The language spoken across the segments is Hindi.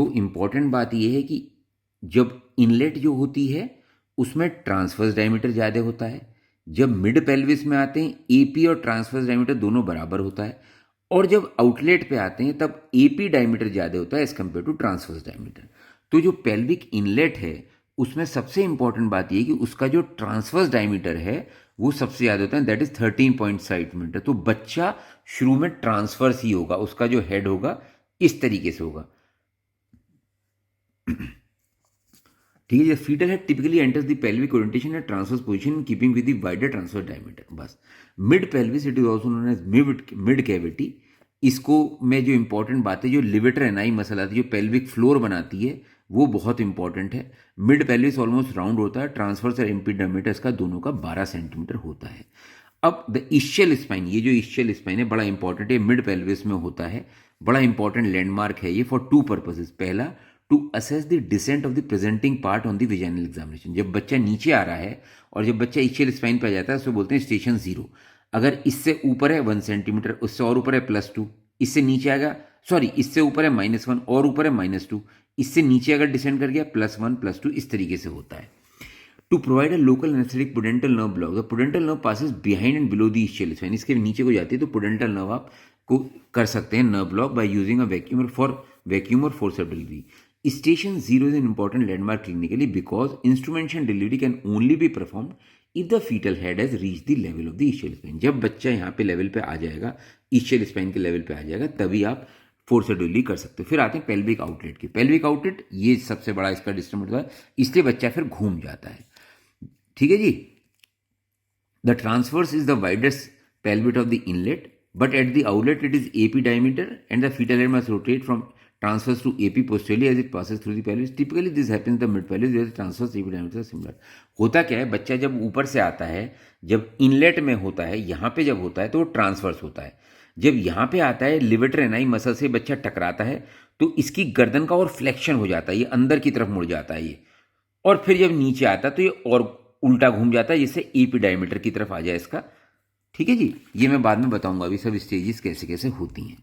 तो इम्पॉर्टेंट बात यह है कि जब इनलेट जो होती है उसमें ट्रांसवर्स डायमीटर ज़्यादा होता है, जब मिड पेल्विस में आते हैं एपी और ट्रांसवर्स डायमीटर दोनों बराबर होता है, और जब आउटलेट पे आते हैं तब एपी डायमीटर ज़्यादा होता है as compare to transverse diameter. तो जो पेल्विक इनलेट है उसमें सबसे इंपॉर्टेंट बात यह कि उसका जो ट्रांसवर्स डायमीटर है वो सबसे ज़्यादा होता है, दैट इज 13.7 मीटर। तो बच्चा शुरू में ट्रांसवर्स ही होगा, उसका जो हेड होगा इस तरीके से होगा। ठीक है, जब fetal head typically enters the pelvic orientation at transverse position in keeping with the wider transverse diameter. बस mid pelvis, it is also known as mid cavity. इसको में जो इंपॉर्टेंट बात है, जो लिवेटर एनाई मसल आती है, जो पेल्विक फ्लोर बनाती है, वो बहुत इंपॉर्टेंट है। मिड पेल्विस ऑलमोस्ट राउंड होता है, ट्रांसवर्स और एम्पीडायमीटर्स का दोनों का 12 सेंटीमीटर होता है। अब द इश्चियल स्पाइन, ये जो इश्चियल स्पाइन है बड़ा इंपॉर्टेंट है, मिड पेल्विस में होता है, बड़ा इंपॉर्टेंट लैंडमार्क है ये फॉर टू पर्पसेस। पहला, to assess the descent of the presenting part on the vaginal examination. जब बच्चा नीचे आ रहा है और जब बच्चा इश्चियल स्पाइन पे आ जाता है उसको बोलते हैं स्टेशन 0। अगर इससे ऊपर है 1 सेंटीमीटर, उससे और ऊपर है +2, इससे नीचे आएगा, सॉरी इससे ऊपर है -1 और ऊपर है -2, इससे नीचे अगर डिसेंड कर गया +1 +2, इस तरीके से होता है। To provide a local anaesthetic pudendal nerve block, the pudendal nerve passes behind and below the ischial spine. इसके नीचे को जाती है तो पुडेंटल नर्व आप को कर सकते हैं nerve block by using a vacuum और forceps delivery. Station 0 is an important landmark clinically because instrumentation delivery can only be performed if the fetal head has reached the level of the ischial spine। जब बच्चा यहाँ पे लेवल पे आ जाएगा, ischial spine के लेवल पे आ जाएगा, तभी आप फोर्स डिलीवरी कर सकते हो। फिर आते हैं पेल्विक आउटलेट की। पेल्विक आउटलेट ये सबसे बड़ा इसका डिस्टर्ब होता है, इसलिए बच्चा फिर घूम जाता है। ठीक है जी। The transverse is the widest pelvic of the inlet, but at the outlet it is AP diameter and the fetal head must rotate from transverse to AP posteriorly as it passes through the pelvis. Typically this happens in the mid pelvis where the transverse AP diameter is similar. होता क्या है, बच्चा जब ऊपर से आता है, जब इनलेट में होता है, यहाँ पे जब होता है तो वो ट्रांसवर्स होता है। जब यहाँ पे आता है लिवेटर एनाई मसल से बच्चा टकराता है तो इसकी गर्दन का और फ्लेक्शन हो जाता है, ये अंदर की तरफ मुड़ जाता है ये, और फिर जब नीचे आता है तो ये और उल्टा घूम जाता है जिससे एपी डायमीटर की तरफ आ जाए इसका। ठीक है जी, ये मैं बाद में बताऊंगा अभी सब स्टेजेस कैसे कैसे होती हैं।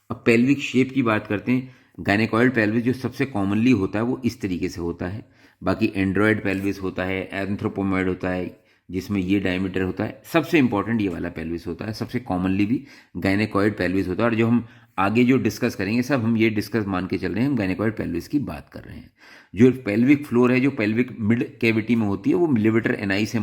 अब पेल्विक शेप की बात करते हैं। गायनेकॉइड पेल्विस जो सबसे कॉमनली होता है वो इस तरीके से होता है। बाकी एंड्रॉयड पेल्विस होता है, एंथ्रोपोमॉइड होता है जिसमें ये डायमीटर होता है। सबसे इंपॉर्टेंट ये वाला पेल्विस होता है, सबसे कॉमनली भी गायनेकॉइड पेल्विस होता है। और जो हम आगे जो डिस्कस करेंगे सब हम ये डिस्कस मान के चल रहे हैं, हम गायनेकॉइड पेल्विस की बात कर रहे हैं। जो पेल्विक फ्लोर है, जो पेल्विक मिड कैविटी में होती है, वो लिवेटर एनाई से